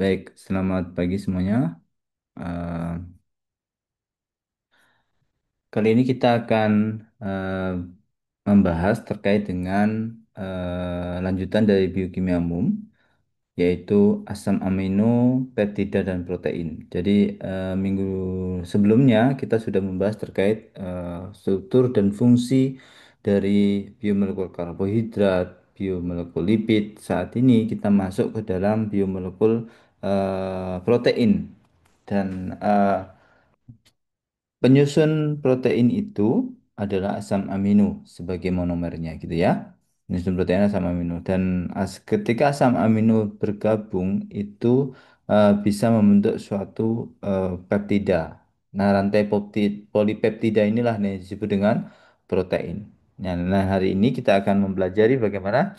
Baik, selamat pagi semuanya. Eh, Kali ini kita akan eh, membahas terkait dengan lanjutan dari biokimia umum, yaitu asam amino, peptida, dan protein. Jadi, minggu sebelumnya kita sudah membahas terkait struktur dan fungsi dari biomolekul karbohidrat, biomolekul lipid. Saat ini kita masuk ke dalam biomolekul protein. Dan penyusun protein itu adalah asam amino sebagai monomernya gitu ya. Penyusun protein asam amino dan ketika asam amino bergabung itu bisa membentuk suatu peptida. Nah, rantai polipeptida inilah yang disebut dengan protein. Nah, hari ini kita akan mempelajari bagaimana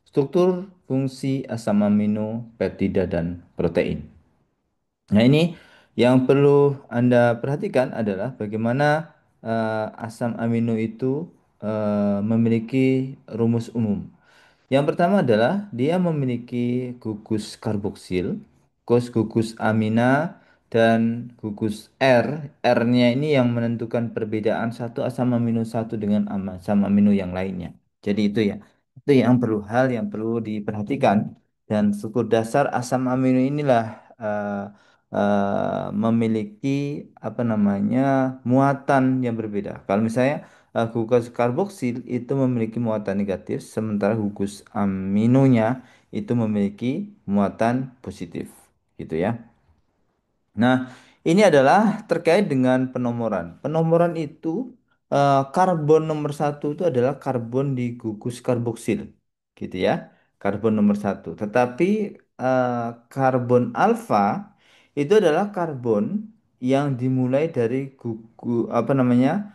struktur fungsi asam amino, peptida, dan protein. Nah, ini yang perlu Anda perhatikan adalah bagaimana asam amino itu memiliki rumus umum. Yang pertama adalah dia memiliki gugus karboksil, gugus amina, dan gugus R. R-nya ini yang menentukan perbedaan satu asam amino satu dengan asam amino yang lainnya. Jadi itu ya, itu yang perlu hal yang perlu diperhatikan. Dan struktur dasar asam amino inilah memiliki apa namanya muatan yang berbeda. Kalau misalnya gugus karboksil itu memiliki muatan negatif, sementara gugus aminonya itu memiliki muatan positif, gitu ya. Nah, ini adalah terkait dengan penomoran. Penomoran itu karbon nomor satu itu adalah karbon di gugus karboksil, gitu ya. Karbon nomor satu. Tetapi karbon alfa itu adalah karbon yang dimulai dari gugu apa namanya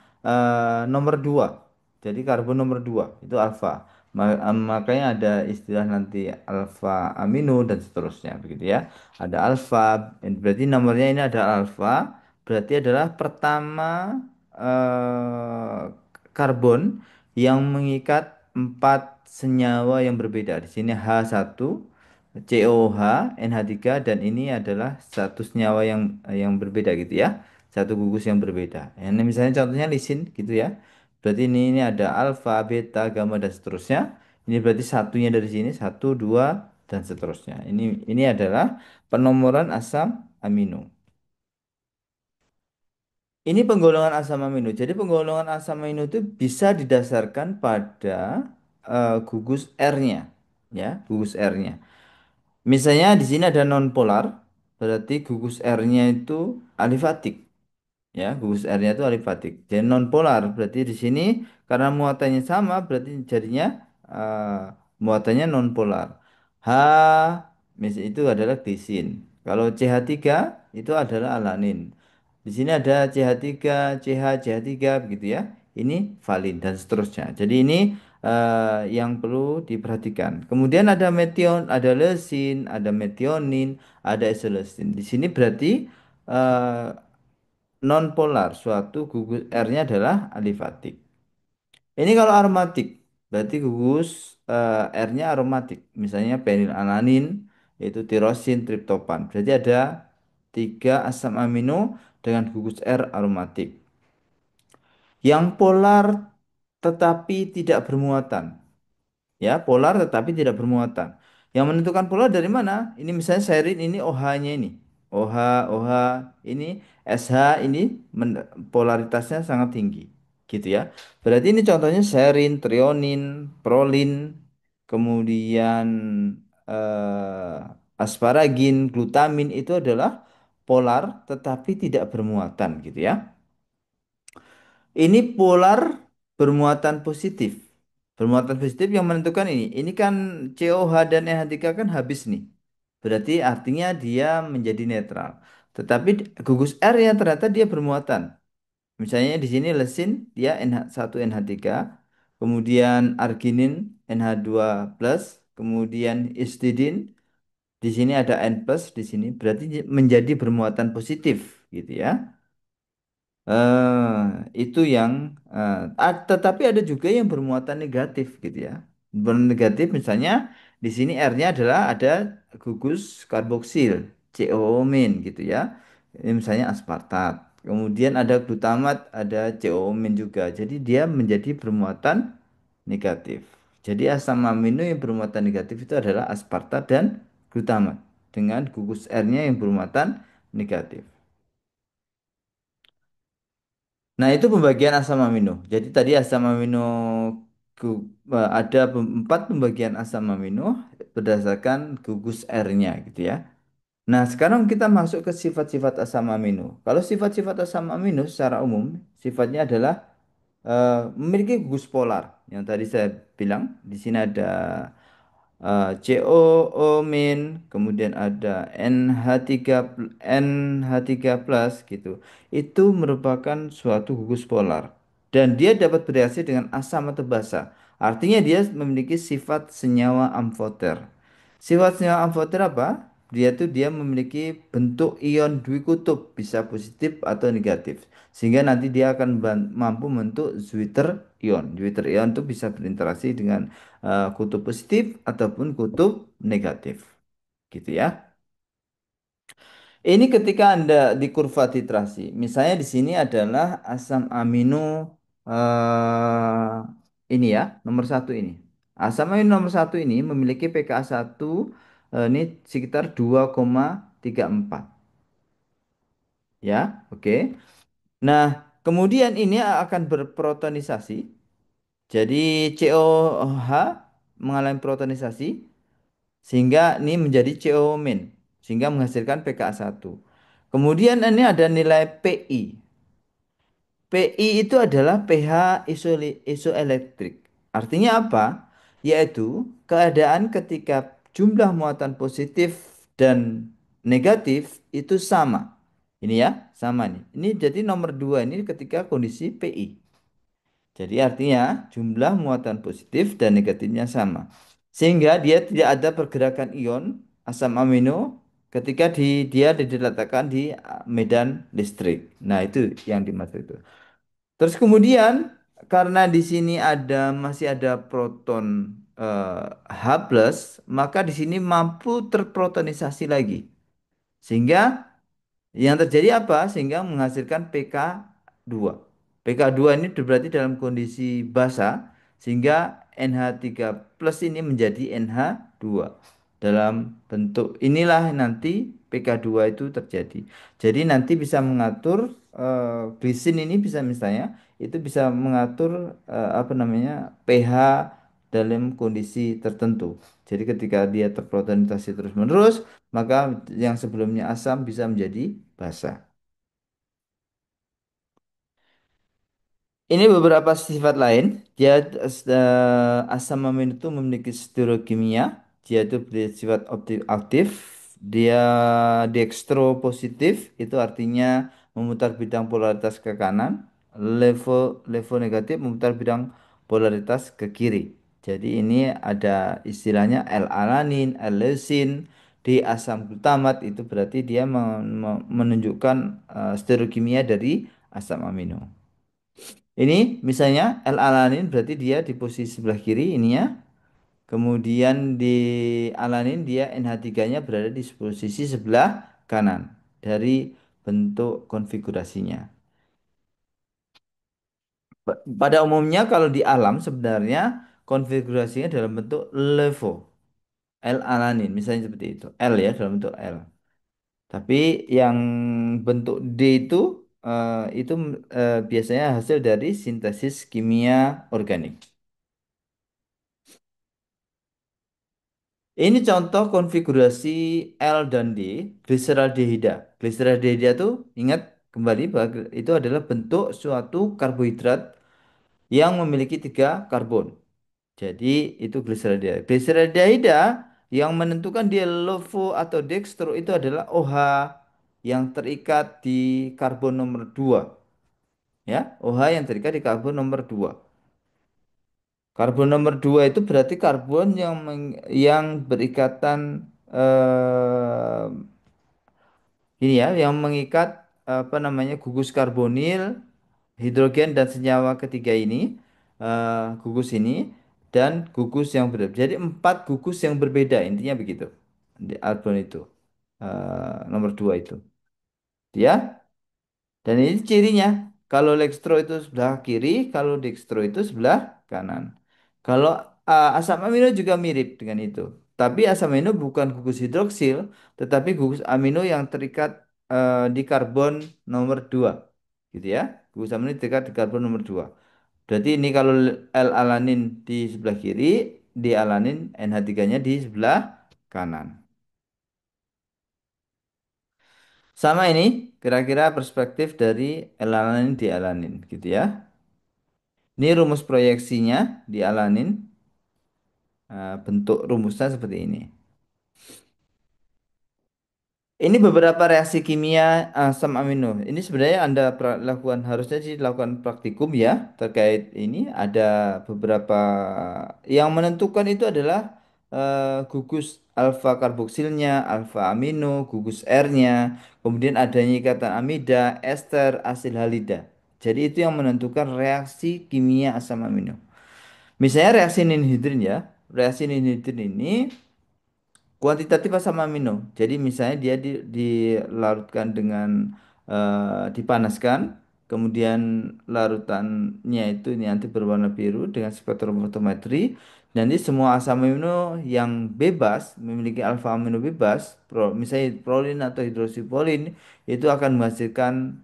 nomor dua. Jadi karbon nomor dua itu alfa. Makanya ada istilah nanti alfa amino dan seterusnya, begitu ya. Ada alfa, berarti nomornya ini ada alfa, berarti adalah pertama eh, karbon yang mengikat empat senyawa yang berbeda. Di sini H1, COH, NH3, dan ini adalah satu senyawa yang berbeda gitu ya. Satu gugus yang berbeda. Ini misalnya contohnya lisin gitu ya. Berarti ini ada alfa, beta, gamma, dan seterusnya. Ini berarti satunya dari sini, satu, dua, dan seterusnya. Ini adalah penomoran asam amino. Ini penggolongan asam amino. Jadi penggolongan asam amino itu bisa didasarkan pada gugus R-nya, ya, gugus R-nya. Misalnya di sini ada nonpolar, berarti gugus R-nya itu alifatik, ya, gugus R-nya itu alifatik. Jadi nonpolar berarti di sini karena muatannya sama, berarti jadinya muatannya nonpolar. H, misalnya itu adalah glisin. Kalau CH3 itu adalah alanin. Di sini ada CH3, CH, CH3 begitu ya. Ini valin dan seterusnya. Jadi ini yang perlu diperhatikan. Kemudian ada metion, ada leusin, ada metionin, ada isoleucin. Di sini berarti eh, non polar. Suatu gugus R-nya adalah alifatik. Ini kalau aromatik, berarti gugus R-nya aromatik. Misalnya penilalanin, yaitu tirosin, triptopan. Berarti ada tiga asam amino dengan gugus R aromatik. Yang polar tetapi tidak bermuatan. Ya, polar tetapi tidak bermuatan. Yang menentukan polar dari mana? Ini misalnya serin ini OH-nya ini. OH, OH, ini SH ini polaritasnya sangat tinggi. Gitu ya. Berarti ini contohnya serin, trionin, prolin, kemudian asparagin, glutamin itu adalah polar tetapi tidak bermuatan gitu ya. Ini polar bermuatan positif. Bermuatan positif yang menentukan ini. Ini kan COH dan NH3 kan habis nih. Berarti artinya dia menjadi netral. Tetapi gugus R yang ternyata dia bermuatan. Misalnya di sini lesin dia NH1 NH3, kemudian arginin NH2 plus, kemudian histidin di sini ada N plus di sini berarti menjadi bermuatan positif gitu ya. Itu yang tetapi ada juga yang bermuatan negatif gitu ya. Bermuatan negatif misalnya di sini R-nya adalah ada gugus karboksil, CO-min gitu ya. Ini misalnya aspartat. Kemudian ada glutamat, ada CO-min juga. Jadi dia menjadi bermuatan negatif. Jadi asam amino yang bermuatan negatif itu adalah aspartat dan glutamat dengan gugus R-nya yang bermuatan negatif. Nah, itu pembagian asam amino. Jadi tadi asam amino ada empat pembagian asam amino berdasarkan gugus R-nya gitu ya. Nah, sekarang kita masuk ke sifat-sifat asam amino. Kalau sifat-sifat asam amino secara umum sifatnya adalah memiliki gugus polar. Yang tadi saya bilang di sini ada COO min, kemudian ada NH3 plus gitu. Itu merupakan suatu gugus polar dan dia dapat bereaksi dengan asam atau basa. Artinya dia memiliki sifat senyawa amfoter. Sifat senyawa amfoter apa? Dia memiliki bentuk ion dwikutub, bisa positif atau negatif. Sehingga nanti dia akan mampu membentuk Zwitter ion. Zwitter ion itu bisa berinteraksi dengan kutub positif ataupun kutub negatif. Gitu ya. Ini ketika Anda di kurva titrasi. Misalnya di sini adalah asam amino ini ya, nomor satu ini. Asam amino nomor satu ini memiliki pKa 1 ini sekitar 2,34 ya. Oke. Nah, kemudian ini akan berprotonisasi. Jadi COH mengalami protonisasi sehingga ini menjadi CO min sehingga menghasilkan pKa 1. Kemudian ini ada nilai Pi. Pi itu adalah pH isoelektrik. Artinya apa? Yaitu keadaan ketika jumlah muatan positif dan negatif itu sama. Ini ya, sama nih. Ini jadi nomor 2 ini ketika kondisi Pi. Jadi artinya jumlah muatan positif dan negatifnya sama. Sehingga dia tidak ada pergerakan ion asam amino ketika dia diletakkan di medan listrik. Nah, itu yang dimaksud itu. Terus kemudian karena di sini masih ada proton H+, maka di sini mampu terprotonisasi lagi. Sehingga yang terjadi apa? Sehingga menghasilkan pK2. pK2 ini berarti dalam kondisi basa sehingga NH3 plus ini menjadi NH2. Dalam bentuk inilah nanti pK2 itu terjadi. Jadi nanti bisa mengatur glisin ini bisa misalnya itu bisa mengatur apa namanya pH dalam kondisi tertentu. Jadi ketika dia terprotonasi terus-menerus maka yang sebelumnya asam bisa menjadi basa. Ini beberapa sifat lain. Dia asam amino itu memiliki stereokimia. Dia itu bersifat aktif. Dia dextro positif, itu artinya memutar bidang polaritas ke kanan. Levo negatif memutar bidang polaritas ke kiri. Jadi ini ada istilahnya L-alanin, L-leucin di asam glutamat itu berarti dia menunjukkan stereokimia dari asam amino. Ini misalnya L-alanin berarti dia di posisi sebelah kiri ininya. Kemudian di alanin dia NH3-nya berada di posisi sebelah kanan dari bentuk konfigurasinya. Pada umumnya kalau di alam sebenarnya konfigurasinya dalam bentuk LeVo, L-alanin misalnya seperti itu. L ya dalam bentuk L. Tapi yang bentuk D itu biasanya hasil dari sintesis kimia organik. Ini contoh konfigurasi L dan D, gliseraldehida. Gliseraldehida itu ingat kembali bahwa itu adalah bentuk suatu karbohidrat yang memiliki tiga karbon. Jadi itu gliseraldehida. Gliseraldehida yang menentukan dia LOVO atau dextro itu adalah OH yang terikat di karbon nomor 2. Ya, OH yang terikat di karbon nomor 2. Karbon nomor 2 itu berarti karbon yang berikatan eh, ini ya, yang mengikat apa namanya gugus karbonil, hidrogen dan senyawa ketiga ini, gugus ini dan gugus yang berbeda. Jadi empat gugus yang berbeda intinya begitu. di Arbon itu. Nomor 2 itu. Ya, dan ini cirinya. Kalau Lextro itu sebelah kiri, kalau Dextro itu sebelah kanan. Kalau asam amino juga mirip dengan itu. Tapi asam amino bukan gugus hidroksil, tetapi gugus amino yang terikat di karbon nomor 2. Gitu ya. Gugus amino terikat di karbon nomor 2. Berarti ini kalau L-alanin di sebelah kiri, di alanin NH3-nya di sebelah kanan. Sama ini kira-kira perspektif dari L-alanin di alanin gitu ya. Ini rumus proyeksinya di alanin. Bentuk rumusnya seperti ini. Ini beberapa reaksi kimia asam amino. Ini sebenarnya Anda lakukan harusnya sih dilakukan praktikum ya terkait ini. Ada beberapa yang menentukan itu adalah gugus alfa karboksilnya, alfa amino, gugus R-nya, kemudian adanya ikatan amida, ester, asil halida. Jadi itu yang menentukan reaksi kimia asam amino. Misalnya reaksi ninhidrin ya. Reaksi ninhidrin ini kuantitatif asam amino. Jadi misalnya dia dilarutkan dengan dipanaskan, kemudian larutannya itu ini nanti berwarna biru dengan spektrofotometri. Nanti semua asam amino yang bebas memiliki alfa amino bebas, misalnya prolin atau hidroksiprolin itu akan menghasilkan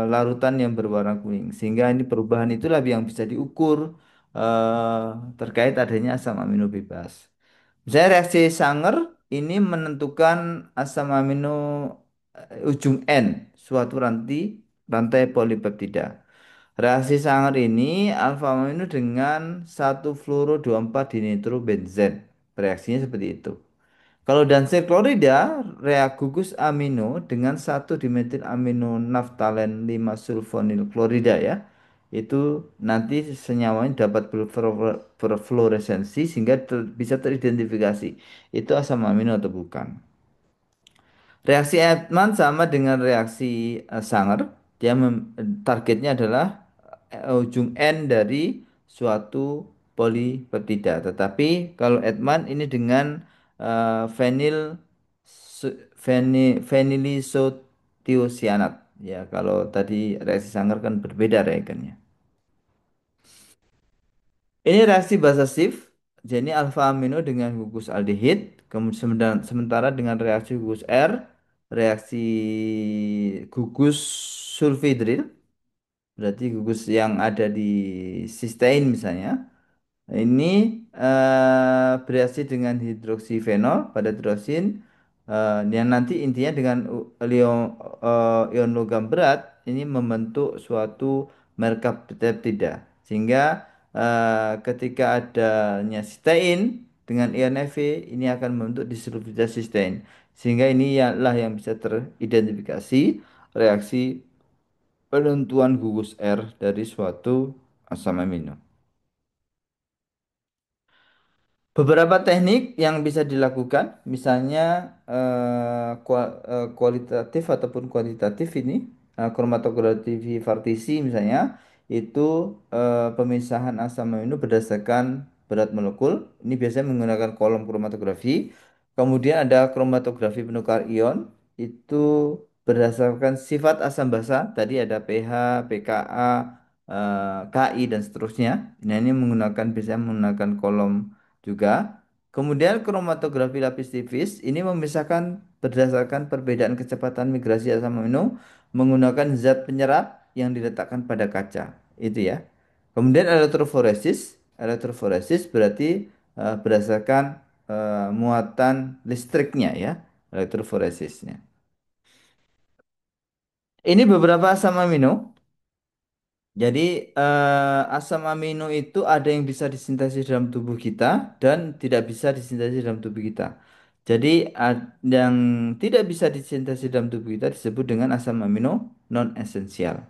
larutan yang berwarna kuning. Sehingga ini perubahan itulah yang bisa diukur terkait adanya asam amino bebas. Misalnya reaksi Sanger ini menentukan asam amino ujung N, suatu rantai polipeptida. Reaksi Sanger ini alfa amino dengan 1 fluoro 24 dinitrobenzen. Reaksinya seperti itu. Kalau dansil klorida, gugus amino dengan 1 dimetil amino naftalen 5 sulfonil klorida ya. Itu nanti senyawanya dapat berfluoresensi sehingga bisa teridentifikasi itu asam amino atau bukan. Reaksi Edman sama dengan reaksi Sanger. Dia targetnya adalah ujung N dari suatu polipeptida. Tetapi kalau Edman ini dengan fenilisotiosianat. Ya, kalau tadi reaksi Sanger kan berbeda reagennya. Ini reaksi basa Schiff, jadi alfa amino dengan gugus aldehid, kemudian sementara dengan reaksi gugus R, reaksi gugus sulfhidril, berarti gugus yang ada di sistein misalnya. Ini bereaksi dengan hidroksifenol pada tirosin yang nanti intinya dengan ion logam berat ini membentuk suatu merkapeptida sehingga ketika adanya sistein dengan ion Fe ini akan membentuk disulfida sistein sehingga ini ialah yang bisa teridentifikasi reaksi penentuan gugus R dari suatu asam amino. Beberapa teknik yang bisa dilakukan, misalnya kualitatif ataupun kuantitatif ini, kromatografi partisi misalnya, itu pemisahan asam amino berdasarkan berat molekul. Ini biasanya menggunakan kolom kromatografi. Kemudian ada kromatografi penukar ion, itu berdasarkan sifat asam basa. Tadi ada pH, pKa, Ki dan seterusnya. Nah ini biasanya menggunakan kolom juga. Kemudian kromatografi lapis tipis ini memisahkan berdasarkan perbedaan kecepatan migrasi asam amino menggunakan zat penyerap yang diletakkan pada kaca. Itu ya. Kemudian elektroforesis. Elektroforesis berarti berdasarkan muatan listriknya ya. Elektroforesisnya. Ini beberapa asam amino. Jadi asam amino itu ada yang bisa disintesis dalam tubuh kita dan tidak bisa disintesis dalam tubuh kita. Jadi yang tidak bisa disintesis dalam tubuh kita disebut dengan asam amino non esensial.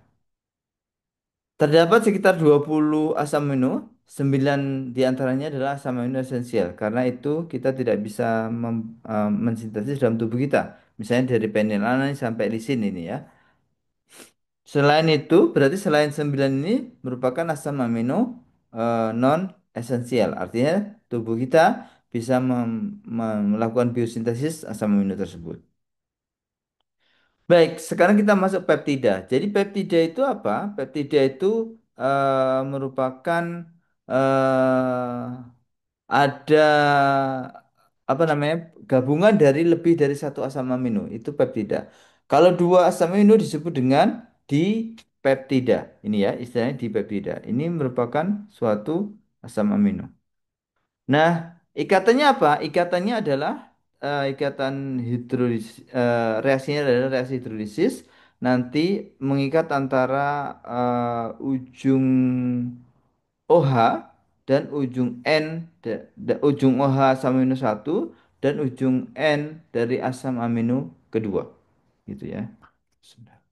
Terdapat sekitar 20 asam amino, 9 diantaranya adalah asam amino esensial. Karena itu kita tidak bisa mensintesis dalam tubuh kita. Misalnya dari phenylalanine sampai lisin ini ya. Selain itu, berarti selain 9 ini merupakan asam amino non esensial. Artinya tubuh kita bisa melakukan biosintesis asam amino tersebut. Baik, sekarang kita masuk peptida. Jadi peptida itu apa? Peptida itu merupakan eh, ada apa namanya gabungan dari lebih dari satu asam amino. Itu peptida. Kalau dua asam amino disebut dengan dipeptida. Ini ya istilahnya dipeptida. Ini merupakan suatu asam amino. Nah, ikatannya apa? Ikatannya adalah ikatan hidrolisis. Reaksinya adalah reaksi hidrolisis. Nanti mengikat antara ujung OH dan ujung N, ujung OH asam amino satu dan ujung N dari asam amino kedua, gitu ya. Sebentar.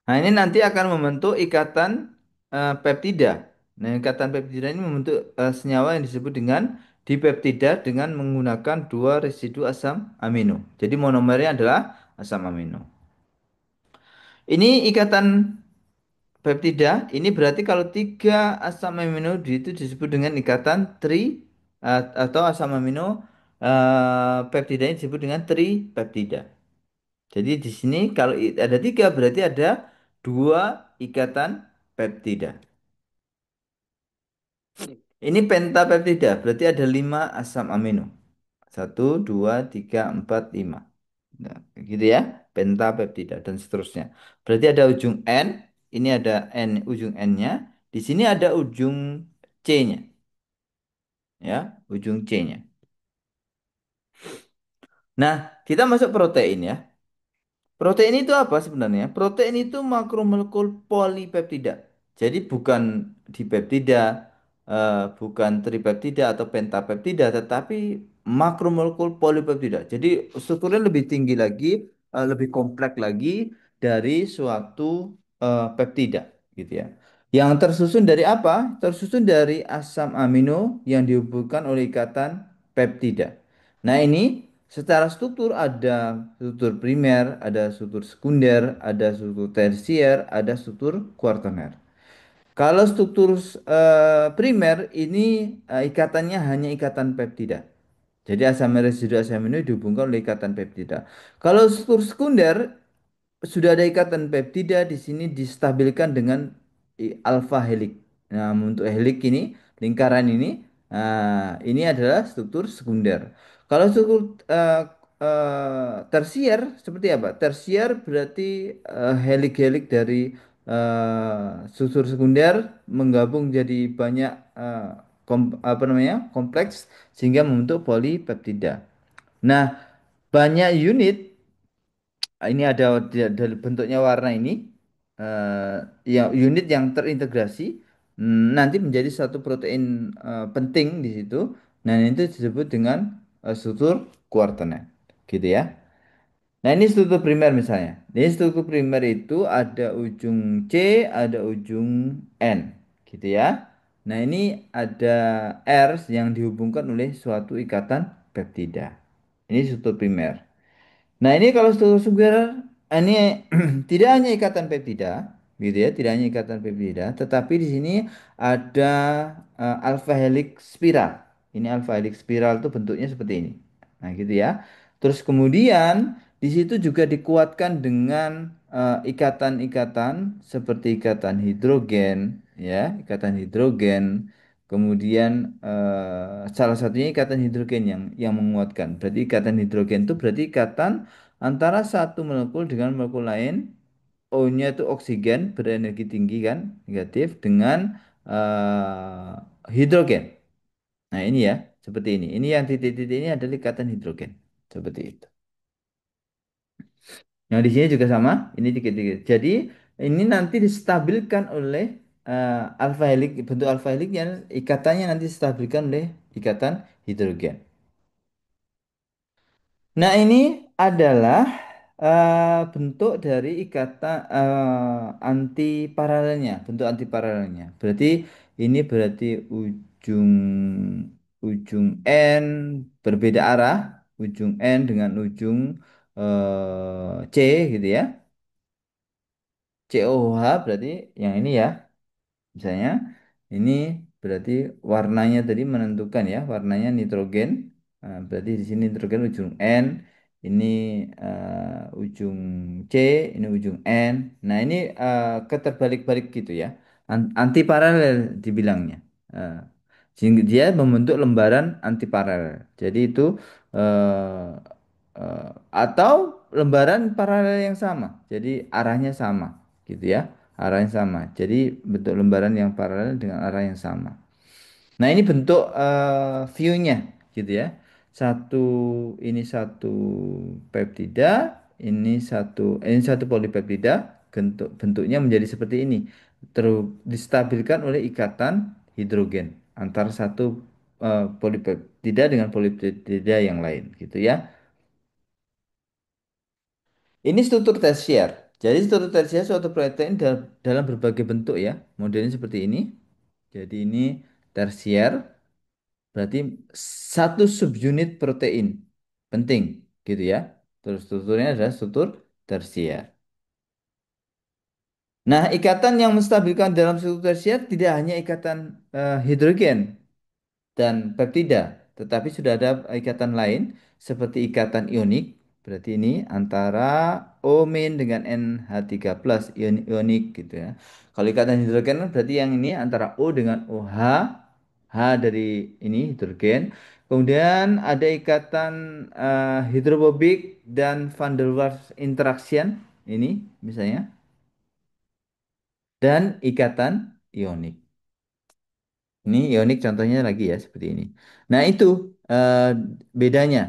Nah, ini nanti akan membentuk ikatan peptida. Nah, ikatan peptida ini membentuk senyawa yang disebut dengan dipeptida dengan menggunakan dua residu asam amino. Jadi monomernya adalah asam amino. Ini ikatan peptida. Ini berarti kalau tiga asam amino itu disebut dengan ikatan atau asam amino peptida ini disebut dengan tripeptida. Jadi di sini kalau ada tiga berarti ada dua ikatan peptida. Ini pentapeptida berarti ada lima asam amino. Satu, dua, tiga, empat, lima. Nah, gitu ya. Pentapeptida dan seterusnya. Berarti ada ujung N. Ini ada N, ujung N-nya. Di sini ada ujung C-nya. Ya, ujung C-nya. Nah, kita masuk protein ya. Protein itu apa sebenarnya? Protein itu makromolekul polipeptida. Jadi bukan dipeptida, bukan tripeptida atau pentapeptida, tetapi makromolekul polipeptida. Jadi strukturnya lebih tinggi lagi, lebih kompleks lagi dari suatu peptida, gitu ya. Yang tersusun dari apa? Tersusun dari asam amino yang dihubungkan oleh ikatan peptida. Nah, ini secara struktur ada struktur primer, ada struktur sekunder, ada struktur tersier, ada struktur kuartoner. Kalau struktur primer ini ikatannya hanya ikatan peptida. Jadi asam residu asam amino dihubungkan oleh ikatan peptida. Kalau struktur sekunder sudah ada ikatan peptida di sini distabilkan dengan alfa helik. Nah, untuk helik ini, lingkaran ini, nah, ini adalah struktur sekunder. Kalau struktur tersier seperti apa? Tersier berarti helik-helik dari struktur sekunder menggabung jadi banyak apa namanya kompleks sehingga membentuk polipeptida. Nah, banyak unit ini ada dari bentuknya warna ini eh, ya unit yang terintegrasi nanti menjadi satu protein penting di situ. Nah, itu disebut dengan struktur kuartenet, gitu ya. Nah, ini struktur primer misalnya. Ini struktur primer itu ada ujung C, ada ujung N, gitu ya. Nah, ini ada R yang dihubungkan oleh suatu ikatan peptida. Ini struktur primer. Nah, ini kalau struktur sekunder ini tidak hanya ikatan peptida, gitu ya, tidak hanya ikatan peptida, tetapi di sini ada alpha helix spiral. Ini alpha helix spiral itu bentuknya seperti ini. Nah, gitu ya. Terus kemudian di situ juga dikuatkan dengan ikatan-ikatan seperti ikatan hidrogen, ya, ikatan hidrogen. Kemudian salah satunya ikatan hidrogen yang menguatkan. Berarti ikatan hidrogen itu berarti ikatan antara satu molekul dengan molekul lain. O-nya itu oksigen berenergi tinggi kan, negatif dengan hidrogen. Nah, ini ya, seperti ini. Ini yang titik-titik ini adalah ikatan hidrogen. Seperti itu. Yang di sini juga sama, ini dikit-dikit. Jadi ini nanti distabilkan oleh alfa helix, bentuk alfa helixnya ikatannya nanti distabilkan oleh ikatan hidrogen. Nah, ini adalah bentuk dari ikatan anti paralelnya, bentuk anti paralelnya. Berarti ini berarti ujung ujung N berbeda arah, ujung N dengan ujung C gitu ya. COH berarti yang ini ya. Misalnya ini berarti warnanya tadi menentukan ya, warnanya nitrogen. Berarti di sini nitrogen ujung N, ini ujung C, ini ujung N. Nah, ini keterbalik-balik gitu ya. Anti paralel dibilangnya. Eh, sehingga dia membentuk lembaran anti paralel. Jadi itu eh, atau lembaran paralel yang sama. Jadi arahnya sama gitu ya. Arahnya sama. Jadi bentuk lembaran yang paralel dengan arah yang sama. Nah, ini bentuk view-nya gitu ya. Satu ini satu peptida, ini satu polipeptida, bentuknya menjadi seperti ini. Terus distabilkan oleh ikatan hidrogen antara satu polipeptida dengan polipeptida yang lain gitu ya. Ini struktur tersier. Jadi struktur tersier suatu protein dalam berbagai bentuk ya. Modelnya seperti ini. Jadi ini tersier berarti satu subunit protein penting gitu ya. Terus strukturnya adalah struktur tersier. Nah, ikatan yang menstabilkan dalam struktur tersier tidak hanya ikatan hidrogen dan peptida, tetapi sudah ada ikatan lain seperti ikatan ionik. Berarti ini antara O- dengan NH3+ ionik gitu ya. Kalau ikatan hidrogen kan berarti yang ini antara O dengan OH, H dari ini hidrogen. Kemudian ada ikatan hidrofobik dan van der Waals interaction ini misalnya dan ikatan ionik. Ini ionik contohnya lagi ya seperti ini. Nah itu eh, bedanya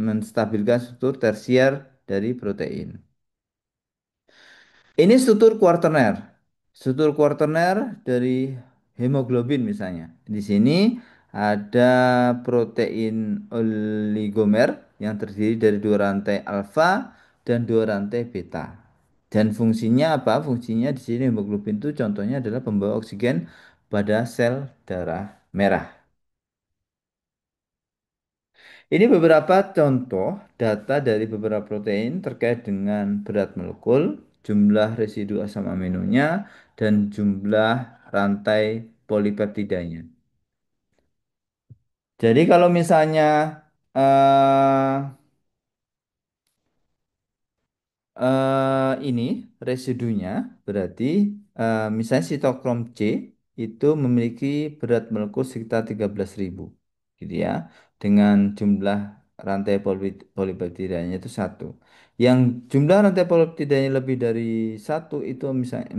menstabilkan struktur tersier dari protein. Ini struktur kuartener. Struktur kuartener dari hemoglobin misalnya. Di sini ada protein oligomer yang terdiri dari dua rantai alfa dan dua rantai beta. Dan fungsinya apa? Fungsinya di sini hemoglobin itu contohnya adalah pembawa oksigen pada sel darah merah. Ini beberapa contoh data dari beberapa protein terkait dengan berat molekul, jumlah residu asam aminonya, dan jumlah rantai polipeptidanya. Jadi kalau misalnya eh, ini residunya berarti misalnya sitokrom C itu memiliki berat molekul sekitar 13.000 gitu ya dengan jumlah rantai polipeptidanya itu satu. Yang jumlah rantai polipeptidanya lebih dari satu itu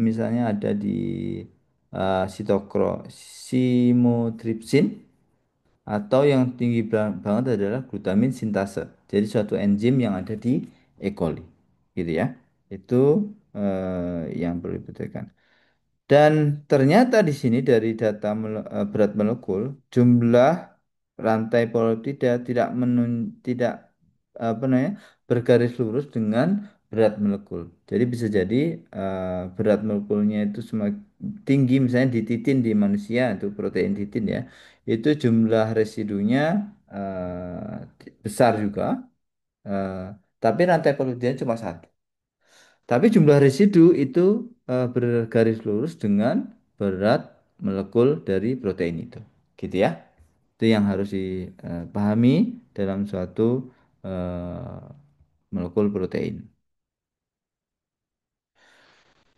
misalnya ada di simotripsin atau yang tinggi banget adalah glutamin sintase. Jadi suatu enzim yang ada di E. coli, gitu ya. Itu yang perlu diperhatikan. Dan ternyata di sini dari data berat molekul, jumlah rantai peptida tidak apa namanya bergaris lurus dengan berat molekul. Jadi bisa jadi berat molekulnya itu semakin tinggi, misalnya di titin di manusia itu protein titin ya, itu jumlah residunya besar juga, eh, tapi rantai peptidanya cuma satu. Tapi jumlah residu itu bergaris lurus dengan berat molekul dari protein itu. Gitu ya. Itu yang harus dipahami dalam suatu eh, molekul protein.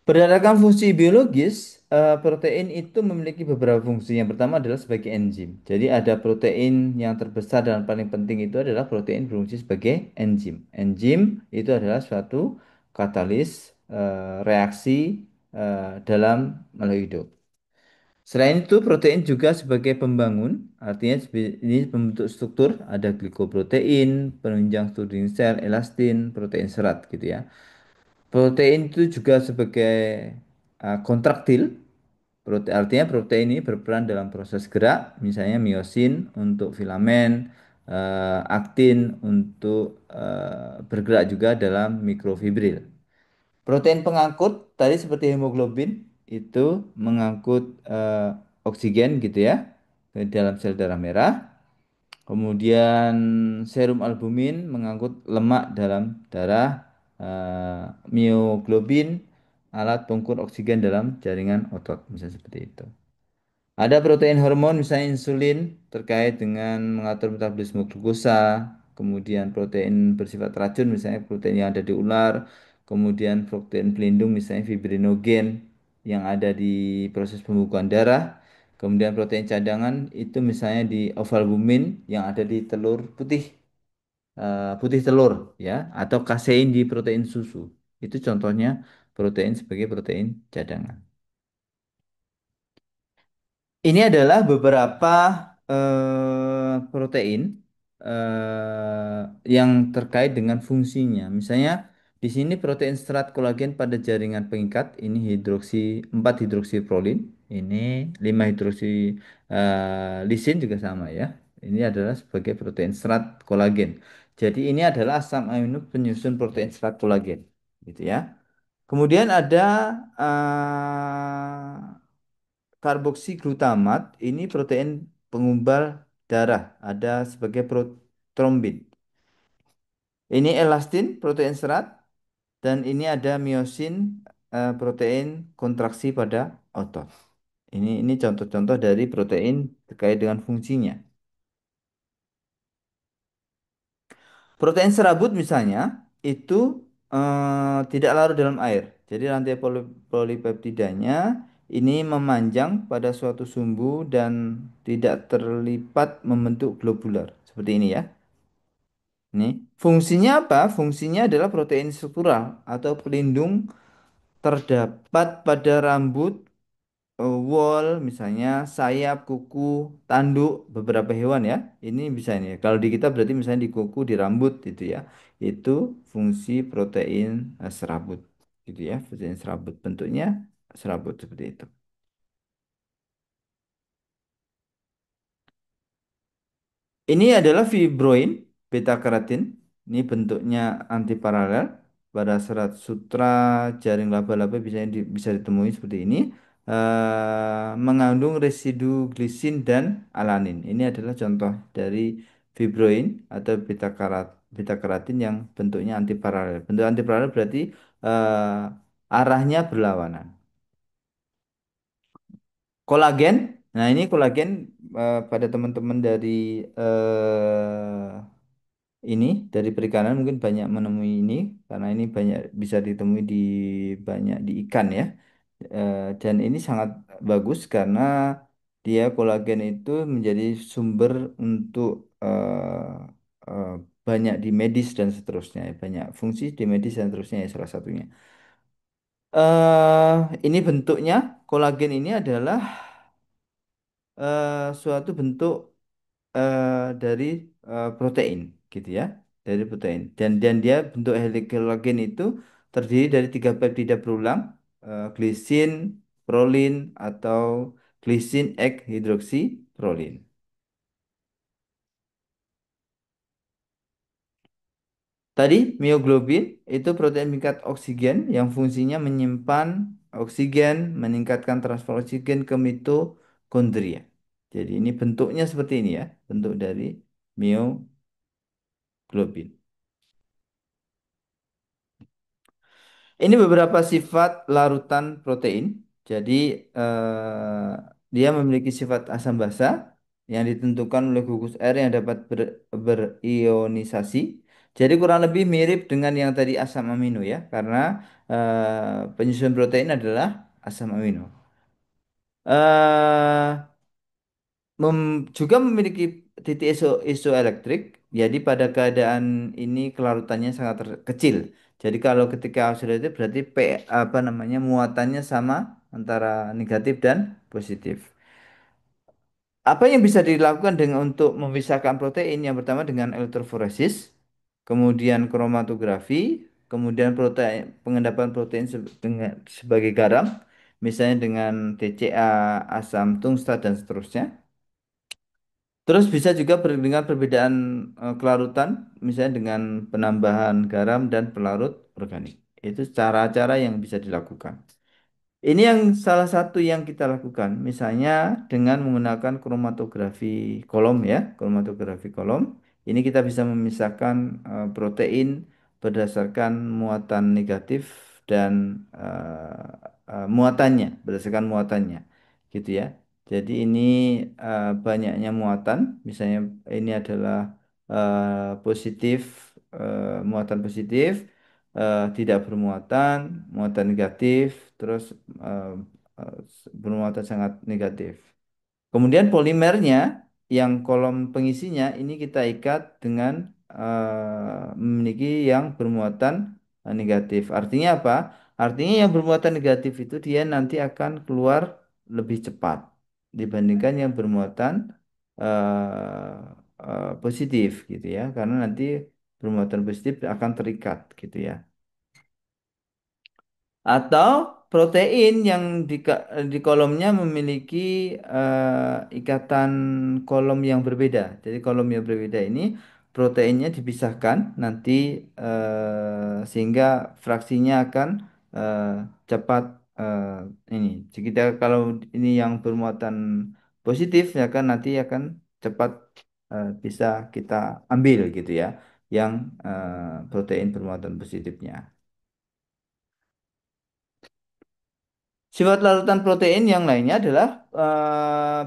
Berdasarkan fungsi biologis, protein itu memiliki beberapa fungsi. Yang pertama adalah sebagai enzim. Jadi ada protein yang terbesar dan paling penting itu adalah protein berfungsi sebagai enzim. Enzim itu adalah suatu katalis reaksi dalam makhluk hidup. Selain itu, protein juga sebagai pembangun, artinya ini membentuk struktur, ada glikoprotein, penunjang studi sel, elastin, protein serat gitu ya. Protein itu juga sebagai kontraktil. Artinya protein ini berperan dalam proses gerak, misalnya miosin untuk filamen, aktin untuk bergerak juga dalam mikrofibril. Protein pengangkut tadi seperti hemoglobin itu mengangkut oksigen gitu ya ke dalam sel darah merah. Kemudian serum albumin mengangkut lemak dalam darah, mioglobin alat pengukur oksigen dalam jaringan otot, misalnya seperti itu. Ada protein hormon, misalnya insulin, terkait dengan mengatur metabolisme glukosa, kemudian protein bersifat racun, misalnya protein yang ada di ular, kemudian protein pelindung, misalnya fibrinogen yang ada di proses pembukaan darah, kemudian protein cadangan itu misalnya di ovalbumin yang ada di telur putih, putih telur, ya, atau kasein di protein susu. Itu contohnya protein sebagai protein cadangan. Ini adalah beberapa protein yang terkait dengan fungsinya. Misalnya di sini protein serat kolagen pada jaringan pengikat ini 4 hidroksiprolin, ini 5 hidroksi lisin juga sama ya. Ini adalah sebagai protein serat kolagen. Jadi ini adalah asam amino penyusun protein serat kolagen, gitu ya. Kemudian ada karboksiglutamat ini protein pengumbal darah ada sebagai trombin. Ini elastin protein serat dan ini ada miosin protein kontraksi pada otot. Ini contoh-contoh dari protein terkait dengan fungsinya. Protein serabut misalnya itu tidak larut dalam air. Jadi rantai polipeptidanya ini memanjang pada suatu sumbu dan tidak terlipat membentuk globular. Seperti ini ya. Ini fungsinya apa? Fungsinya adalah protein struktural atau pelindung terdapat pada rambut, wol, misalnya sayap, kuku, tanduk beberapa hewan ya. Ini bisa ini. Kalau di kita berarti misalnya di kuku, di rambut gitu ya. Itu fungsi protein serabut gitu ya. Protein serabut bentuknya serabut seperti itu. Ini adalah fibroin beta karotin. Ini bentuknya antiparalel pada serat sutra jaring laba-laba bisa ditemui seperti ini. Mengandung residu glisin dan alanin. Ini adalah contoh dari fibroin atau beta karotin yang bentuknya antiparalel. Bentuk antiparalel berarti arahnya berlawanan. Kolagen. Nah, ini kolagen pada teman-teman dari ini dari perikanan mungkin banyak menemui ini karena ini banyak bisa ditemui di banyak di ikan ya. Dan ini sangat bagus karena dia kolagen itu menjadi sumber untuk eh, banyak di medis dan seterusnya, banyak fungsi di medis dan seterusnya ya salah satunya. Ini bentuknya kolagen ini adalah suatu bentuk eh, dari protein gitu ya, dari protein dan dia bentuk helikologen itu terdiri dari 3 peptida berulang, glisin, prolin atau glisin X hidroksi prolin. Tadi mioglobin itu protein tingkat oksigen yang fungsinya menyimpan oksigen, meningkatkan transfer oksigen ke mitokondria. Jadi ini bentuknya seperti ini ya, bentuk dari mioglobin. Ini beberapa sifat larutan protein. Jadi dia memiliki sifat asam basa yang ditentukan oleh gugus air yang dapat berionisasi. Jadi kurang lebih mirip dengan yang tadi asam amino ya, karena penyusun protein adalah asam amino. eh juga memiliki titik isoelektrik. Jadi pada keadaan ini kelarutannya sangat kecil. Jadi kalau ketika oksidatif berarti apa namanya muatannya sama antara negatif dan positif. Apa yang bisa dilakukan dengan untuk memisahkan protein? Yang pertama dengan elektroforesis, kemudian kromatografi, kemudian protein pengendapan protein sebagai garam, misalnya dengan TCA, asam tungstat dan seterusnya. Terus bisa juga dengan perbedaan kelarutan, misalnya dengan penambahan garam dan pelarut organik. Itu cara-cara yang bisa dilakukan. Ini yang salah satu yang kita lakukan, misalnya dengan menggunakan kromatografi kolom ya, kromatografi kolom. Ini kita bisa memisahkan protein berdasarkan muatan negatif dan muatannya, berdasarkan muatannya, gitu ya. Jadi ini banyaknya muatan, misalnya ini adalah positif, muatan positif, tidak bermuatan, muatan negatif, terus eh, eh, bermuatan sangat negatif. Kemudian polimernya yang kolom pengisinya ini kita ikat dengan memiliki yang bermuatan negatif. Artinya apa? Artinya yang bermuatan negatif itu dia nanti akan keluar lebih cepat dibandingkan yang bermuatan positif gitu ya. Karena nanti bermuatan positif akan terikat gitu ya. Atau protein yang di kolomnya memiliki ikatan kolom yang berbeda. Jadi kolom yang berbeda ini proteinnya dipisahkan nanti sehingga fraksinya akan eh, cepat ini. Jadi kita kalau ini yang bermuatan positif ya kan nanti akan cepat bisa kita ambil gitu ya, yang protein bermuatan positifnya. Sifat larutan protein yang lainnya adalah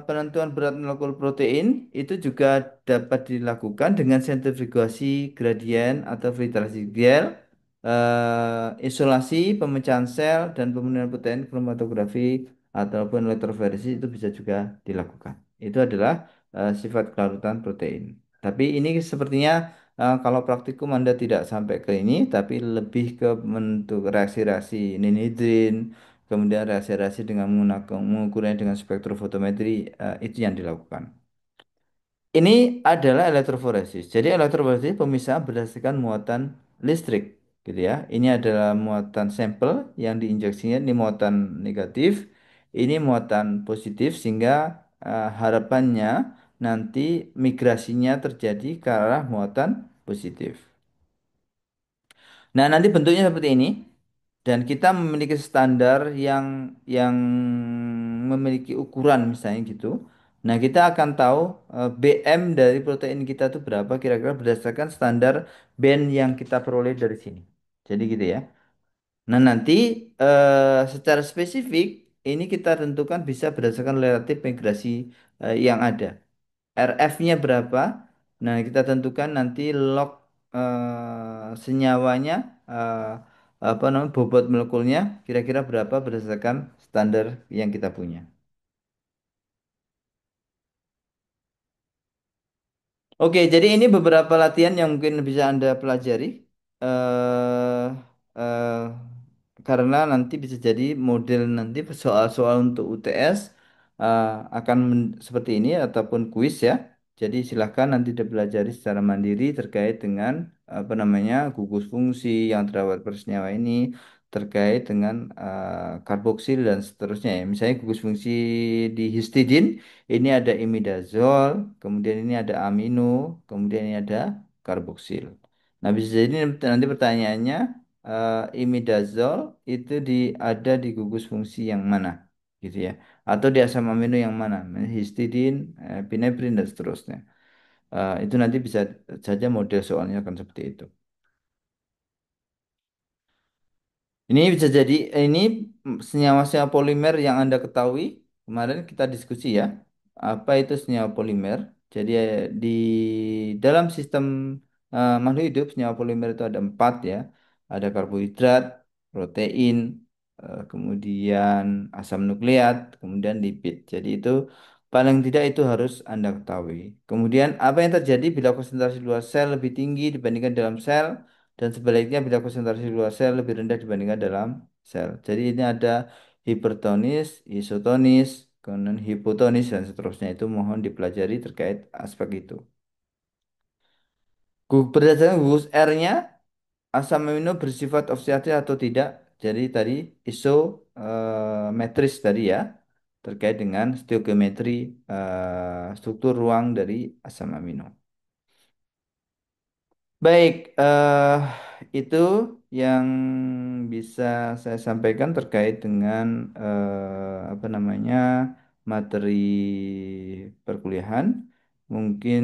penentuan berat molekul protein itu juga dapat dilakukan dengan sentrifugasi gradien atau filtrasi gel, isolasi, pemecahan sel, dan pemenuhan protein kromatografi ataupun elektroforesi itu bisa juga dilakukan. Itu adalah sifat kelarutan protein. Tapi ini sepertinya kalau praktikum Anda tidak sampai ke ini, tapi lebih ke bentuk reaksi-reaksi ninhidrin, kemudian reaksi-reaksi dengan menggunakan mengukurnya dengan spektrofotometri itu yang dilakukan. Ini adalah elektroforesis. Jadi elektroforesis pemisahan berdasarkan muatan listrik, gitu ya. Ini adalah muatan sampel yang diinjeksinya, ini muatan negatif, ini muatan positif sehingga harapannya nanti migrasinya terjadi ke arah muatan positif. Nah, nanti bentuknya seperti ini dan kita memiliki standar yang memiliki ukuran misalnya gitu. Nah, kita akan tahu BM dari protein kita itu berapa kira-kira berdasarkan standar band yang kita peroleh dari sini. Jadi gitu ya. Nah, nanti secara spesifik ini kita tentukan bisa berdasarkan relatif migrasi yang ada. RF-nya berapa? Nah, kita tentukan nanti log senyawanya, eh, apa namanya, bobot molekulnya kira-kira berapa berdasarkan standar yang kita punya. Oke, jadi ini beberapa latihan yang mungkin bisa Anda pelajari. eh eh, karena nanti bisa jadi model nanti soal-soal untuk UTS eh, akan seperti ini ataupun kuis ya. Jadi silahkan nanti dipelajari secara mandiri terkait dengan apa namanya gugus fungsi yang terdapat persenyawa ini terkait dengan karboksil dan seterusnya ya. Misalnya gugus fungsi di histidin ini ada imidazol, kemudian ini ada amino, kemudian ini ada karboksil. Nah, bisa jadi nanti pertanyaannya imidazol itu ada di gugus fungsi yang mana, gitu ya? Atau di asam amino yang mana? Histidin, epinefrin dan seterusnya. Itu nanti bisa saja model soalnya akan seperti itu. Ini bisa jadi ini senyawa-senyawa polimer yang Anda ketahui. Kemarin kita diskusi ya. Apa itu senyawa polimer? Jadi di dalam sistem makhluk hidup senyawa polimer itu ada empat ya. Ada karbohidrat, protein, kemudian asam nukleat, kemudian lipid. Jadi itu paling tidak itu harus Anda ketahui. Kemudian apa yang terjadi bila konsentrasi luar sel lebih tinggi dibandingkan dalam sel? Dan sebaliknya bila konsentrasi luar sel lebih rendah dibandingkan dalam sel. Jadi ini ada hipertonis, isotonis, kemudian hipotonis dan seterusnya itu mohon dipelajari terkait aspek itu. Berdasarkan gugus R-nya, asam amino bersifat oksidatif atau tidak. Jadi tadi isometris tadi ya terkait dengan stoichiometri struktur ruang dari asam amino. Baik, itu yang bisa saya sampaikan terkait dengan apa namanya materi perkuliahan. Mungkin